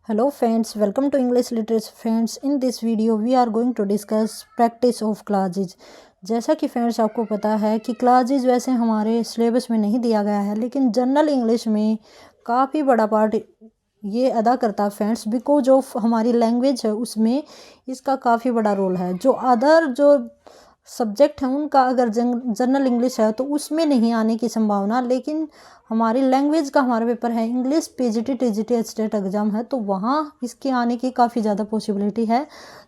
Hello friends, welcome to English Literacy friends. In this video we are going to discuss practice of clauses. जैसा कि friends आपको पता है कि classes वैसे हमारे सिलेबस में नहीं दिया गया है, लेकिन जनरल इंग्लिश में काफ़ी बड़ा पार्ट ये अदा करता है फ्रेंड्स, बिकॉज ऑफ हमारी लैंग्वेज है उसमें इसका काफ़ी बड़ा रोल है। जो अदर जो सब्जेक्ट हैं उनका अगर जनरल इंग्लिश है तो उसमें नहीं आने की संभावना, लेकिन हमारी लैंग्वेज का हमारा पेपर है English PGT TGT state exam है तो वहाँ इसके आने की काफ़ी ज़्यादा पॉसिबिलिटी है।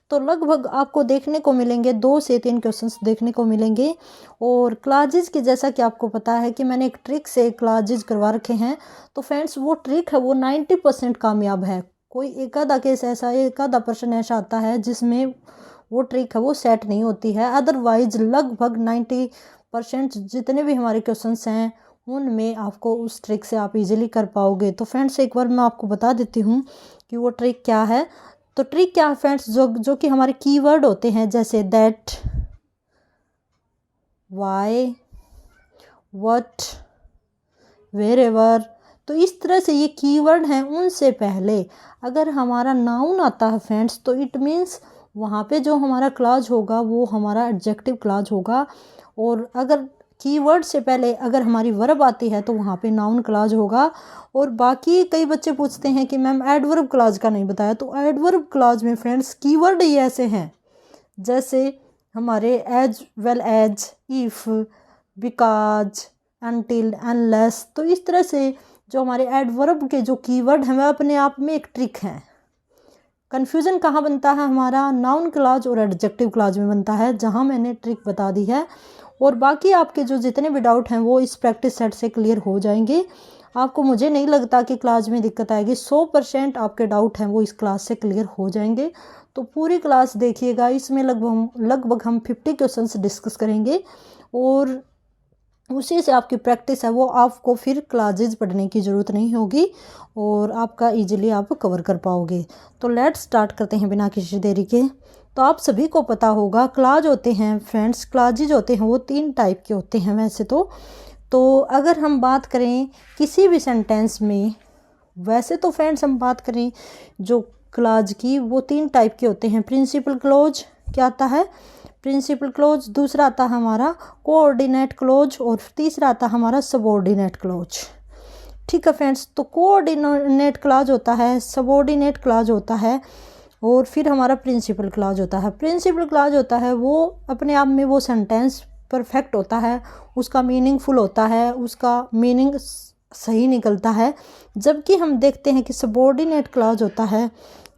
तो लगभग आपको देखने को मिलेंगे 2 से 3 क्वेश्चंस देखने को मिलेंगे। और क्लासेज की जैसा कि आपको पता है कि मैंने एक ट्रिक से क्लासेज करवा रखे हैं, तो फ्रेंड्स वो ट्रिक है वो 90% कामयाब है। कोई एक आधा केस ऐसा, एक आधा पर्सन ऐसा आता है जिसमें वो ट्रिक है वो सेट नहीं होती है। अदरवाइज लगभग 90% जितने भी हमारे क्वेश्चंस हैं उनमें आपको उस ट्रिक से आप इजीली कर पाओगे। तो फ्रेंड्स एक बार मैं आपको बता देती हूँ कि वो ट्रिक क्या है। तो ट्रिक क्या है फ्रेंड्स, जो कि हमारे कीवर्ड होते हैं जैसे दैट, वाई, व्हाट, वेरेवर, तो इस तरह से ये कीवर्ड हैं। उनसे पहले अगर हमारा नाउन आता है फ्रेंड्स तो इट मीन्स वहाँ पे जो हमारा क्लॉज होगा वो हमारा एडजेक्टिव क्लॉज होगा। और अगर कीवर्ड से पहले अगर हमारी वर्ब आती है तो वहाँ पे नाउन क्लॉज होगा। और बाकी कई बच्चे पूछते हैं कि मैम एडवर्ब क्लॉज का नहीं बताया, तो एडवर्ब क्लॉज में फ्रेंड्स कीवर्ड ही ऐसे हैं जैसे हमारे as well as, if, because, until, unless. तो इस तरह से जो हमारे एडवर्ब के जो कीवर्ड हैं वह अपने आप में एक ट्रिक है। कन्फ्यूज़न कहाँ बनता है, हमारा नाउन क्लॉज और एडजेक्टिव क्लॉज में बनता है, जहाँ मैंने ट्रिक बता दी है। और बाकी आपके जो जितने भी डाउट हैं वो इस प्रैक्टिस सेट से क्लियर हो जाएंगे। आपको मुझे नहीं लगता कि क्लास में दिक्कत आएगी। 100% आपके डाउट हैं वो इस क्लास से क्लियर हो जाएंगे। तो पूरी क्लास देखिएगा, इसमें लगभग हम 50 क्वेश्चंस डिस्कस करेंगे और उसी से आपकी प्रैक्टिस है वो आपको फिर क्लासेज पढ़ने की ज़रूरत नहीं होगी और आपका इजीली आप कवर कर पाओगे। तो लेट्स स्टार्ट करते हैं बिना किसी देरी के। तो आप सभी को पता होगा क्लाज होते हैं फ्रेंड्स, क्लाजेज होते हैं वो 3 टाइप के होते हैं वैसे तो अगर हम बात करें किसी भी सेंटेंस में, वैसे तो फ्रेंड्स हम बात करें जो क्लाज की वो 3 टाइप के होते हैं। प्रिंसिपल क्लोज क्या आता है, प्रिंसिपल क्लोज, दूसरा आता है हमारा कोऑर्डिनेट क्लोज और तीसरा आता है हमारा सबऑर्डिनेट क्लोज। ठीक है फ्रेंड्स, तो कोऑर्डिनेट क्लॉज होता है, सबऑर्डिनेट क्लॉज होता है और फिर हमारा प्रिंसिपल क्लॉज होता है। प्रिंसिपल क्लॉज होता है वो अपने आप में वो सेंटेंस परफेक्ट होता है, उसका मीनिंगफुल होता है, उसका मीनिंग सही निकलता है। जबकि हम देखते हैं कि सबऑर्डिनेट क्लॉज होता है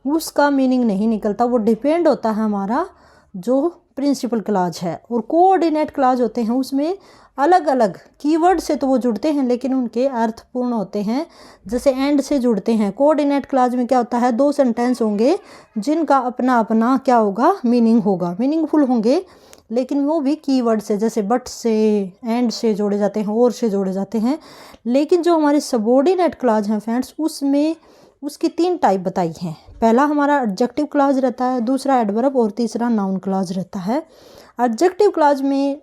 उसका मीनिंग नहीं निकलता, वो डिपेंड होता है हमारा जो प्रिंसिपल क्लॉज है। और कोऑर्डिनेट क्लॉज होते हैं उसमें अलग अलग कीवर्ड से तो वो जुड़ते हैं लेकिन उनके अर्थ पूर्ण होते हैं, जैसे एंड से जुड़ते हैं। कोऑर्डिनेट क्लॉज में क्या होता है, 2 सेंटेंस होंगे जिनका अपना अपना क्या होगा, मीनिंग होगा, मीनिंगफुल होंगे, लेकिन वो भी कीवर्ड से जैसे बट से, एंड से जोड़े जाते हैं, और से जोड़े जाते हैं। लेकिन जो हमारे सबऑर्डिनेट क्लॉज हैं फ्रेंड्स उसमें उसकी 3 टाइप बताई हैं। पहला हमारा एडजेक्टिव क्लॉज रहता है, दूसरा एडवर्ब और तीसरा नाउन क्लॉज रहता है। एडजेक्टिव क्लॉज में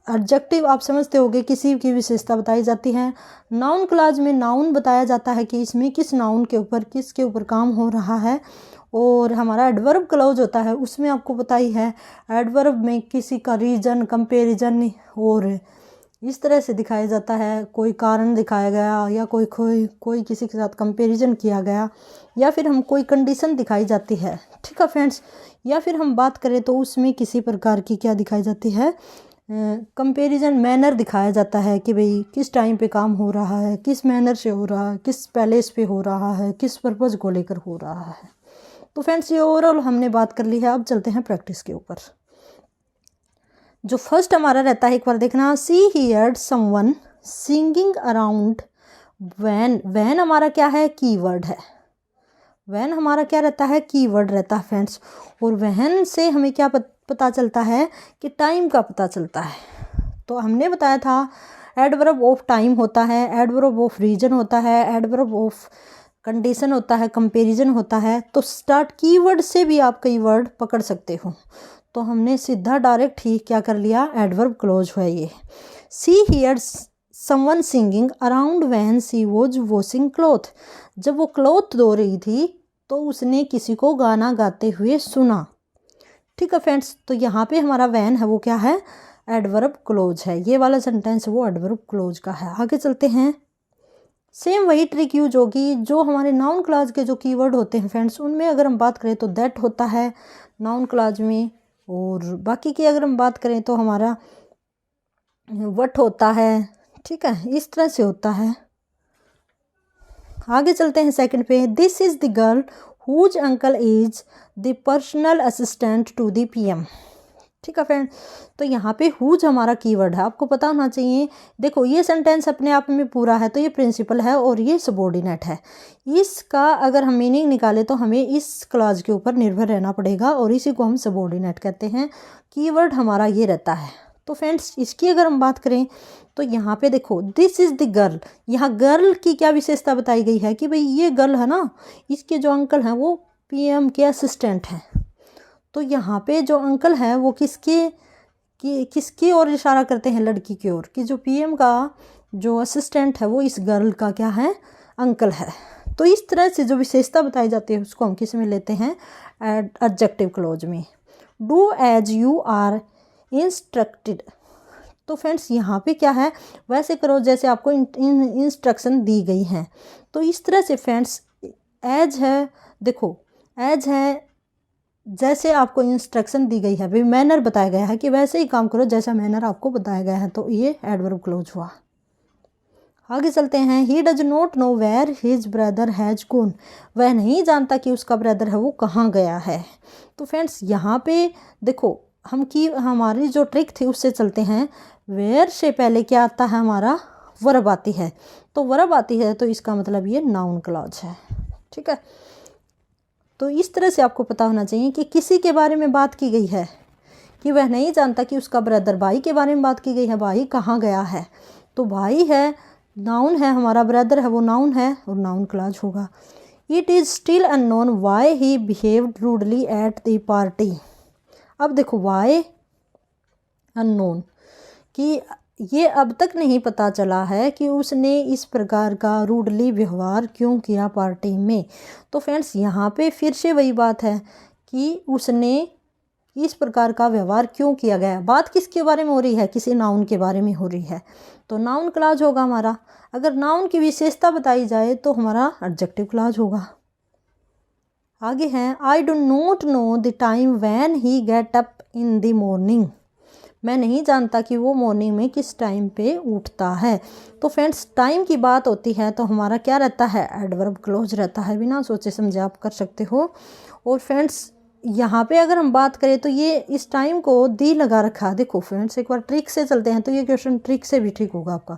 एडजेक्टिव आप समझते होंगे किसी की विशेषता बताई जाती है। नाउन क्लॉज में नाउन बताया जाता है कि इसमें किस नाउन के ऊपर किसके ऊपर काम हो रहा है। और हमारा एडवर्ब क्लॉज होता है उसमें आपको पता ही है एडवर्ब में किसी का रीजन, कंपैरिजन और इस तरह से दिखाया जाता है, कोई कारण दिखाया गया या कोई किसी के साथ कंपैरिजन किया गया, या फिर हम कोई कंडीशन दिखाई जाती है। ठीक है फ्रेंड्स, या फिर हम बात करें तो उसमें किसी प्रकार की क्या दिखाई जाती है, कंपैरिजन मैनर दिखाया जाता है कि भाई किस टाइम पे काम हो रहा है, किस मैनर से हो रहा है, किस पैलेस पे हो रहा है, किस पर्पज़ को लेकर हो रहा है। तो फ्रेंड्स ये ओवरऑल हमने बात कर ली है। अब चलते हैं प्रैक्टिस के ऊपर। जो फर्स्ट हमारा रहता है एक बार देखना, she heard someone singing around when. When हमारा क्या है, कीवर्ड है। वैन हमारा क्या रहता है, कीवर्ड रहता है फ्रेंड्स। और वैन से हमें क्या पता चलता है कि टाइम का पता चलता है। तो हमने बताया था एडवर्ब ऑफ टाइम होता है, एडवर्ब ऑफ रीजन होता है, एडवर्ब ऑफ कंडीशन होता है, कंपैरिजन होता है। तो स्टार्ट कीवर्ड से भी आप कई वर्ड पकड़ सकते हो। तो हमने सीधा डायरेक्ट ही क्या कर लिया, एडवर्ब क्लोज है ये। She heard someone singing around when she was washing cloth. जब वो क्लॉथ धो रही थी तो उसने किसी को गाना गाते हुए सुना। ठीक है फ्रेंड्स, तो यहाँ पे हमारा वैन है वो क्या है, एडवर्ब क्लोज है। ये वाला सेंटेंस वो एडवर्ब क्लोज का है। आगे चलते हैं। सेम वही ट्रिक यूज होगी जो हमारे नाउन क्लास के जो कीवर्ड होते हैं फ्रेंड्स, उनमें अगर हम बात करें तो दैट होता है नाउन क्लास में, और बाकी की अगर हम बात करें तो हमारा वट होता है। ठीक है, इस तरह से होता है। आगे चलते हैं सेकंड पे। This is the girl whose uncle is the personal assistant to the PM. ठीक है फ्रेंड, तो यहाँ पे हुज हमारा कीवर्ड है, आपको पता होना चाहिए। देखो ये सेंटेंस अपने आप में पूरा है, तो ये प्रिंसिपल है और ये सबॉर्डिनेट है। इसका अगर हम मीनिंग निकालें तो हमें इस क्लॉज के ऊपर निर्भर रहना पड़ेगा, और इसी को हम सबॉर्डिनेट कहते हैं। कीवर्ड हमारा ये रहता है। तो फ्रेंड्स इसकी अगर हम बात करें तो यहाँ पे देखो दिस इज़ द गर्ल, यहाँ गर्ल की क्या विशेषता बताई गई है कि भाई ये गर्ल है ना, इसके जो अंकल हैं वो पीएम के असिस्टेंट हैं। तो यहाँ पे जो अंकल है वो किसकी ओर इशारा करते हैं, लड़की की ओर, कि जो पीएम का जो असिस्टेंट है वो इस गर्ल का क्या है, अंकल है। तो इस तरह से जो विशेषता बताई जाती है उसको हम किस में लेते हैं, एडजेक्टिव क्लोज में। Do as you are instructed. तो फ्रेंड्स यहाँ पे क्या है, वैसे करो जैसे आपको इंस्ट्रक्शन दी गई हैं। तो इस तरह से फ्रेंड्स एज है, देखो एज है जैसे आपको इंस्ट्रक्शन दी गई है, भाई मैनर बताया गया है कि वैसे ही काम करो जैसा मैनर आपको बताया गया है, तो ये एडवर्ब क्लोज हुआ। आगे चलते हैं। He does not know where his brother has gone. वह नहीं जानता कि उसका ब्रदर है वो कहाँ गया है। तो फ्रेंड्स यहाँ पे देखो हमारी जो ट्रिक थी उससे चलते हैं। वेयर से पहले क्या आता है, हमारा वर्ब आती है। तो वर्ब आती है तो इसका मतलब ये नाउन क्लॉज है। ठीक है, तो इस तरह से आपको पता होना चाहिए कि किसी के बारे में बात की गई है कि वह नहीं जानता कि उसका ब्रदर, भाई के बारे में बात की गई है, भाई कहाँ गया है। तो भाई है नाउन है, हमारा ब्रदर है वो नाउन है और नाउन क्लॉज होगा। It is still unknown why he behaved rudely at the party. अब देखो वाई अननोन, कि ये अब तक नहीं पता चला है कि उसने इस प्रकार का रूडली व्यवहार क्यों किया पार्टी में। तो फ्रेंड्स यहाँ पे फिर से वही बात है कि उसने इस प्रकार का व्यवहार क्यों किया गया। बात किसके बारे में हो रही है, किसी नाउन के बारे में हो रही है, तो नाउन क्लॉज होगा हमारा। अगर नाउन की विशेषता बताई जाए तो हमारा एडजेक्टिव क्लॉज होगा। आगे हैं। I do not know the time when he get up in the morning. मैं नहीं जानता कि वो मॉर्निंग में किस टाइम पे उठता है। तो फ्रेंड्स टाइम की बात होती है तो हमारा क्या रहता है, एडवर्ब क्लोज रहता है। बिना सोचे समझे आप कर सकते हो। और फ्रेंड्स यहाँ पे अगर हम बात करें तो ये इस टाइम को दी लगा रखा है। देखो फ्रेंड्स एक बार ट्रिक से चलते हैं तो ये क्वेश्चन ट्रिक से भी ठीक होगा आपका।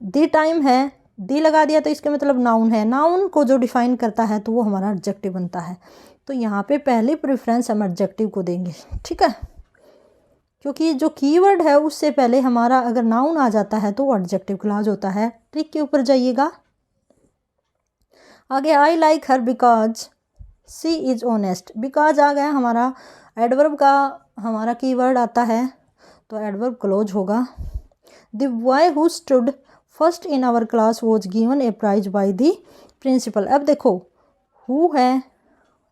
दी टाइम है, दी लगा दिया तो इसके मतलब नाउन है। नाउन को जो डिफाइन करता है तो वो हमारा एडजेक्टिव बनता है। तो यहाँ पे पहले प्रेफरेंस हम एडजेक्टिव को देंगे। ठीक है, क्योंकि जो कीवर्ड है उससे पहले हमारा अगर नाउन आ जाता है तो एडजेक्टिव क्लॉज होता है। ट्रिक के ऊपर जाइएगा। आगे I like her because she is honest. Because आ गया हमारा एडवर्ब का, हमारा कीवर्ड आता है तो एडवर्ब क्लोज होगा। The boy who stood first in our class was given a prize by the principal. अब देखो हु है,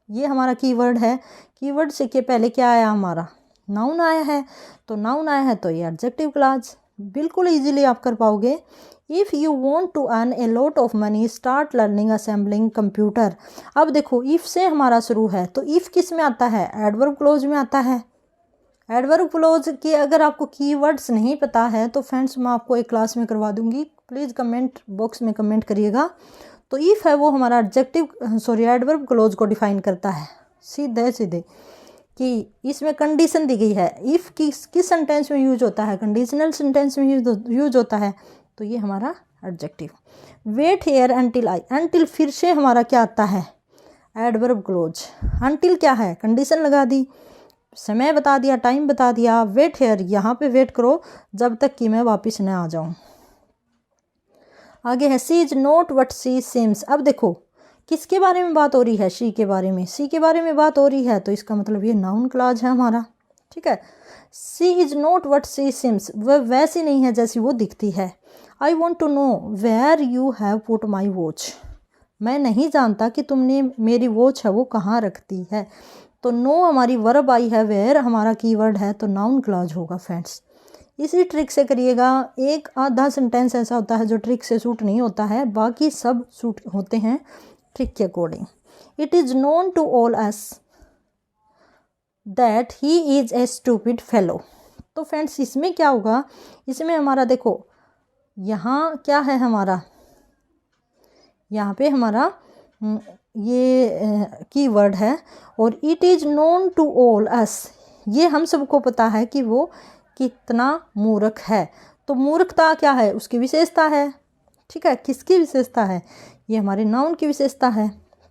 ये हमारा कीवर्ड है। कीवर्ड से के पहले क्या आया, हमारा नाउन आया है। तो नाउन आया है तो ये एडजेक्टिव क्लॉज बिल्कुल इजीली आप कर पाओगे। If you want to earn a lot of money start learning assembling computer. अब देखो इफ़ से हमारा शुरू है तो इफ़ किस में आता है, एडवर्ब क्लोज में आता है। एडवर्ब क्लोज के अगर आपको कीवर्ड्स नहीं पता है तो फ्रेंड्स मैं आपको एक क्लास में करवा दूंगी, प्लीज़ कमेंट बॉक्स में कमेंट करिएगा। तो इफ़ है वो हमारा एडवर्ब क्लोज को डिफाइन करता है सीधे सीधे, कि इसमें कंडीशन दी गई है। इफ़ किस सेंटेंस में यूज होता है, कंडीशनल सेंटेंस में यूज होता है, तो ये हमारा adjective. Wait here until I, until फिर से हमारा क्या आता है, एडवर्ब क्लोज। अंटिल क्या है, कंडीशन लगा दी, समय बता दिया, टाइम बता दिया। वेट हेयर, यहाँ पे वेट करो जब तक कि मैं वापस न आ जाऊँ। आगे है she is not what she seems. अब देखो किसके बारे में बात हो रही है, शी के बारे में। सी के बारे में बात हो रही है तो इसका मतलब ये नाउन क्लॉज है हमारा। ठीक है, she is not what she seems, वह वैसी नहीं है जैसी वो दिखती है। I want to know where you have put my watch. मैं नहीं जानता कि तुमने मेरी वॉच है वो कहाँ रखती है। तो नो हमारी वर्ब आई है, वेयर हमारा कीवर्ड है, तो नाउन क्लॉज होगा फ्रेंड्स। इसी ट्रिक से करिएगा। एक आधा सेंटेंस ऐसा होता है जो ट्रिक से सूट नहीं होता है, बाकी सब सूट होते हैं ट्रिक के according. It is known to all us that he is a stupid fellow. तो फ्रेंड्स इसमें क्या होगा, इसमें हमारा देखो यहाँ क्या है, हमारा यहाँ पे हमारा ये कीवर्ड है, और it is known to all us, ये हम सबको पता है कि वो कितना मूर्ख है। तो मूर्खता क्या है, उसकी विशेषता है। ठीक है, किसकी विशेषता है, ये हमारे नाउन की विशेषता है।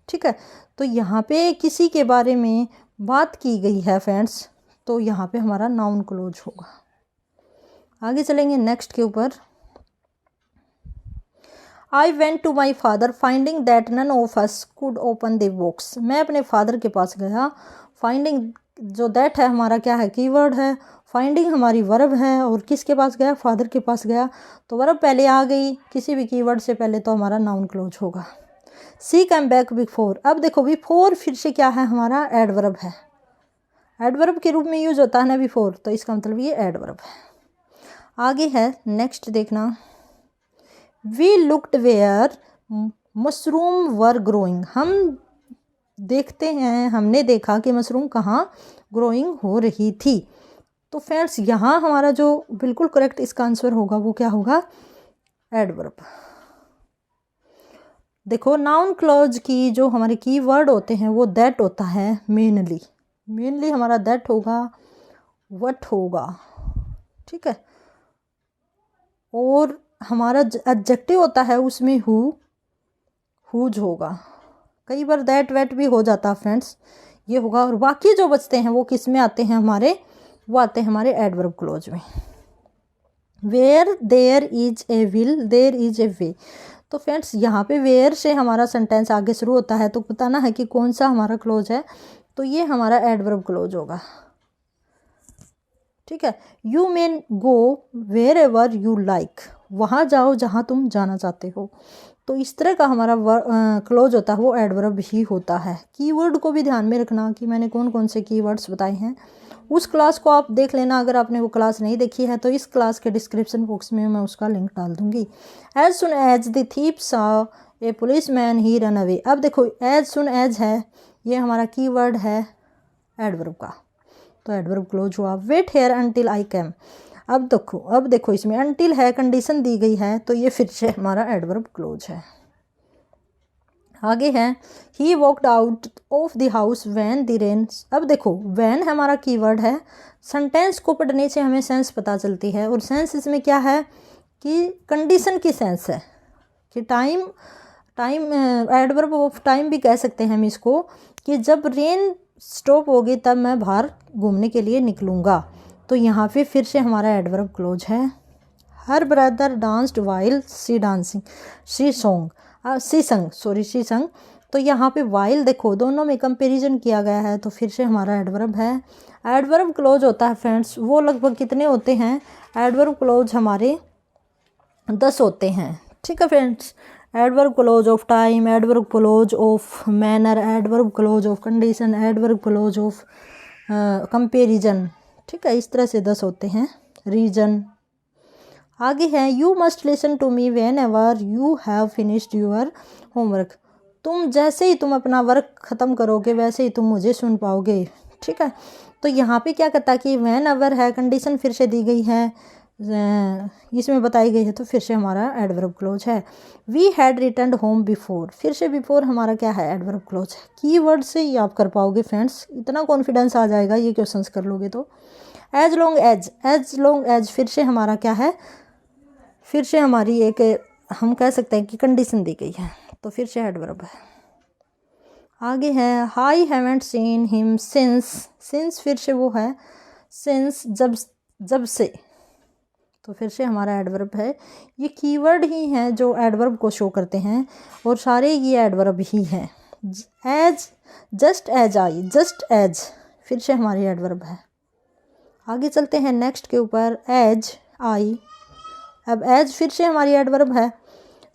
ठीक है, तो यहाँ पे किसी के बारे में बात की गई है फ्रेंड्स, तो यहाँ पे हमारा नाउन क्लोज होगा। आगे चलेंगे नेक्स्ट के ऊपर। I went to my father finding that none of us could open the box. मैं अपने फादर के पास गया। फाइंडिंग जो दैट है हमारा क्या है, कीवर्ड है। फाइंडिंग हमारी वर्ब है, और किसके पास गया, फादर के पास गया। तो वर्ब पहले आ गई किसी भी कीवर्ड से पहले, तो हमारा नाउन क्लोज होगा। सी कम बैक बिफोर। अब देखो बिफोर फिर से क्या है, हमारा एडवर्ब है। एडवर्ब के रूप में यूज होता है ना बिफोर, तो इसका मतलब ये एडवर्ब है। आगे है नेक्स्ट देखना। We looked where mushroom were growing. हम देखते हैं, हमने देखा कि मशरूम कहाँ ग्रोइंग हो रही थी। तो फ्रेंड्स यहाँ हमारा जो बिल्कुल करेक्ट इसका आंसर होगा वो क्या होगा, एडवर्ब। देखो नाउन क्लॉज की जो हमारे कीवर्ड होते हैं वो दैट होता है मेनली हमारा दैट होगा, व्हाट होगा। ठीक है, और हमारा एडजेक्टिव होता है उसमें हुज होगा। कई बार दैट वैट भी हो जाता है फ्रेंड्स, ये होगा। और बाकी जो बचते हैं वो किस में आते हैं हमारे, वो आते हैं हमारे एडवर्ब क्लोज में। Where there is a will there is a way. तो फ्रेंड्स यहाँ पे वेयर से हमारा सेंटेंस आगे शुरू होता है, तो बताना है कि कौन सा हमारा क्लोज है, तो ये हमारा एडवर्ब क्लोज होगा। ठीक है, you man go wherever you like. वहाँ जाओ जहाँ तुम जाना चाहते हो। तो इस तरह का हमारा क्लोज होता है वो एडवर्ब ही होता है। कीवर्ड को भी ध्यान में रखना कि मैंने कौन कौन से कीवर्ड्स बताए हैं। उस क्लास को आप देख लेना, अगर आपने वो क्लास नहीं देखी है तो इस क्लास के डिस्क्रिप्शन बॉक्स में मैं उसका लिंक डाल दूंगी। As soon as the thief saw a policeman he run away. अब देखो एज सुन एज है, ये हमारा कीवर्ड है एडवर्ब का, तो एडवर्ब क्लोज हुआ। Wait here until I came. अब देखो इसमें अनटिल है, कंडीशन दी गई है, तो ये फिर से हमारा एडवर्ब क्लोज है। आगे है he walked out of the house when the rain. अब देखो व्हेन हमारा कीवर्ड है। सेंटेंस को पढ़ने से हमें सेंस पता चलती है, और सेंस इसमें क्या है कि कंडीशन की सेंस है कि टाइम एडवर्ब ऑफ टाइम भी कह सकते हैं हम इसको, कि जब रेन स्टॉप होगी तब मैं बाहर घूमने के लिए निकलूँगा। तो यहाँ पे फिर से हमारा एडवर्ब क्लोज है। Her brother danced while she संग। तो यहाँ पे वाइल देखो दोनों में कंपैरिजन किया गया है, तो फिर से हमारा एडवर्ब है। एडवर्ब क्लोज होता है फ्रेंड्स, वो लगभग कितने होते हैं, एडवर्ब क्लोज हमारे 10 होते हैं। ठीक है friends, adverb clause of time, adverb clause of manner, adverb clause of condition, adverb clause of comparison. ठीक है, इस तरह से 10 होते हैं। रीजन। आगे है you must listen to me whenever you have finished your homework. जैसे ही तुम अपना वर्क ख़त्म करोगे वैसे ही तुम मुझे सुन पाओगे। ठीक है, तो यहाँ पे क्या कहता है कि व्हेन एवर है, कंडीशन फिर से दी गई है, इसमें बताई गई है, तो फिर से हमारा एडवर्ब क्लोज है। We had returned home before. फिर से बिफोर हमारा क्या है, एडवर्ब क्लोज है। कीवर्ड से ही आप कर पाओगे फ्रेंड्स, इतना कॉन्फिडेंस आ जाएगा ये क्वेश्चंस कर लोगे तो। एज लॉन्ग एज फिर से हमारा क्या है, फिर से हमारी एक हम कह सकते हैं कि कंडीशन दी गई है, तो फिर से एडवर्ब है। आगे है I haven't seen him since फिर से वो है सिंस जब से, तो फिर से हमारा एडवर्ब है। ये कीवर्ड ही हैं जो एडवर्ब को शो करते हैं, और सारे ये एडवर्ब ही हैं। एज जस्ट एज फिर से हमारी एडवर्ब है। आगे चलते हैं नेक्स्ट के ऊपर। एज आई, अब एज फिर से हमारी एडवर्ब है।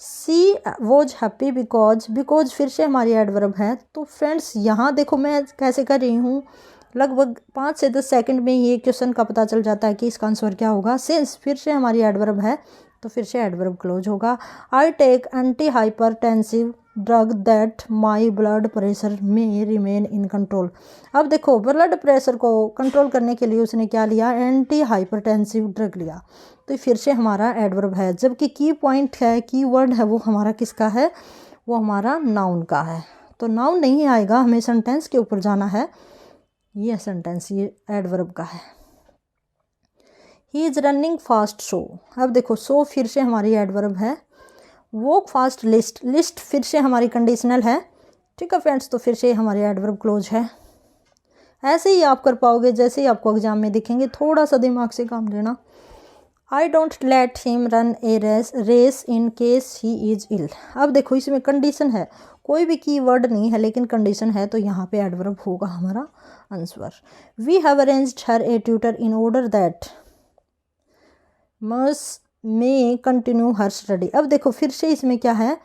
सी वॉज हैप्पी बिकॉज फिर से हमारी एडवर्ब है। तो फ्रेंड्स यहाँ देखो मैं कैसे कर रही हूँ, लगभग 5 से 10 सेकंड में ये क्वेश्चन का पता चल जाता है कि इसका आंसर क्या होगा। सिंस फिर से हमारी एडवर्ब है तो फिर से एडवर्ब क्लोज होगा। I take anti hypertensive drug that my blood pressure may remain in control. अब देखो ब्लड प्रेशर को कंट्रोल करने के लिए उसने क्या लिया, एंटी हाइपरटेंसिव ड्रग लिया। तो फिर से हमारा एडवर्ब है, जबकि की पॉइंट है, की वर्ड है वो हमारा किसका है, वो हमारा नाउन का है। तो नाउन नहीं आएगा, हमें सेंटेंस के ऊपर जाना है। ये सेंटेंस ये एडवर्ब का है। He is running fast so. अब देखो सो फिर से हमारी एडवर्ब है। वॉक फास्ट लिस्ट फिर से हमारी कंडीशनल है। ठीक है फ्रेंड्स, तो फिर से हमारी एडवर्ब क्लोज है। ऐसे ही आप कर पाओगे जैसे ही आपको एग्जाम में दिखेंगे, थोड़ा सा दिमाग से काम लेना। I don't let him run a race in case he is ill. अब देखो इसमें कंडीशन है, कोई भी की वर्ड नहीं है लेकिन कंडीशन है, तो यहाँ पे एडवर्ब होगा हमारा answer. We have arranged her a tutor in order that must may continue her study. अब देखो फिर से इसमें क्या है,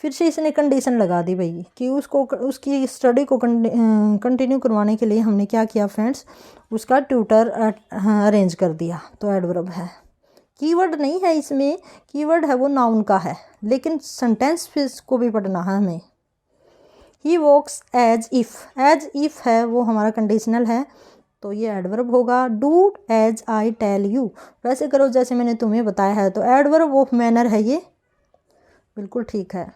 फिर से इसने कंडीशन लगा दी भाई कि उसको उसकी स्टडी को कंटिन्यू करवाने के लिए हमने क्या किया फ्रेंड्स, उसका ट्यूटर अरेंज कर दिया। तो एडवर्ब है, कीवर्ड नहीं है इसमें, कीवर्ड है वो नाउन का है, लेकिन सेंटेंस को भी पढ़ना है हमें। ही वॉक्स एज इफ़ है वो हमारा कंडीशनल है, तो ये एडवर्ब होगा। Do as I tell you, वैसे करो जैसे मैंने तुम्हें बताया है, तो एडवर्ब ऑफ मैनर है ये, बिल्कुल ठीक है।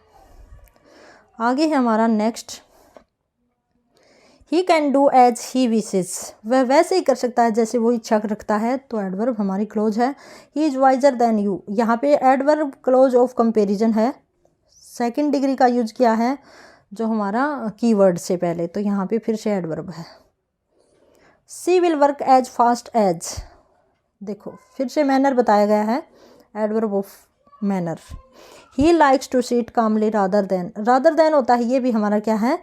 आगे है हमारा next, he can do as he wishes, वह वैसे ही कर सकता है जैसे वो इच्छा रखता है, तो एडवर्ब हमारी क्लोज है। He is visor then you, यहाँ पे एडवर्ब क्लोज ऑफ कंपेरिजन है, सेकंड डिग्री का यूज किया है जो हमारा कीवर्ड से पहले, तो यहाँ पे फिर से एडवर्ब है। She will work as fast as, देखो फिर से मैनर बताया गया है, adverb of manner. He likes to sit calmly rather than होता है, ये भी हमारा क्या है,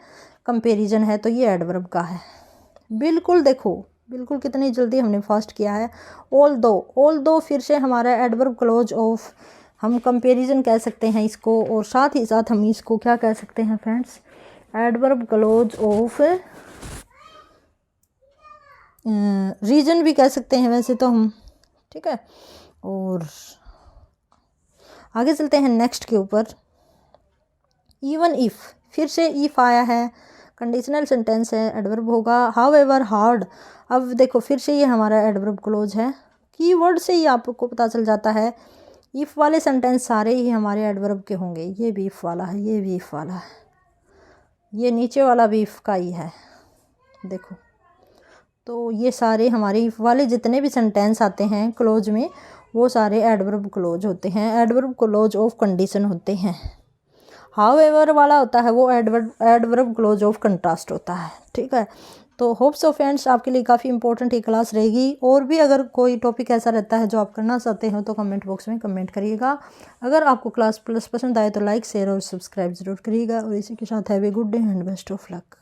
कंपेरिजन है, तो ये एडवर्ब का है। बिल्कुल देखो बिल्कुल कितनी जल्दी हमने फास्ट किया है। ऑल दो फिर से हमारा एडवर्ब क्लोज ऑफ, हम कंपेरिजन कह सकते हैं इसको, और साथ ही साथ हम इसको क्या कह सकते हैं friends, adverb clause of reason भी कह सकते हैं वैसे तो हम, ठीक है। और आगे चलते हैं नेक्स्ट के ऊपर। इवन इफ़, फिर से इफ़ आया है, कंडीशनल सेंटेंस है, एडवर्ब होगा। हाउएवर हार्ड, अब देखो फिर से ये हमारा एडवर्ब क्लोज है, कीवर्ड से ही आपको पता चल जाता है। इफ़ वाले सेंटेंस सारे ही हमारे एडवर्ब के होंगे, ये भी इफ़ वाला है, ये भी इफ़ वाला है, ये नीचे वाला भी इफ़ का ही है, देखो। तो ये सारे हमारे इफ़ वाले जितने भी सेंटेंस आते हैं क्लोज में, वो सारे एडवर्ब क्लोज होते हैं, एडवर्ब क्लोज ऑफ कंडीशन होते हैं। हाउएवर वाला होता है वो एडवर्ब क्लोज ऑफ कंट्रास्ट होता है, ठीक है। तो होप सो फ्रेंड्स आपके लिए काफ़ी इंपॉर्टेंट ये क्लास रहेगी। और भी अगर कोई टॉपिक ऐसा रहता है जो आप करना चाहते हो तो कमेंट बॉक्स में कमेंट करिएगा। अगर आपको क्लास प्लस पसंद आए तो लाइक शेयर और सब्सक्राइब जरूर करिएगा। और इसी के साथ have a good day and best of luck.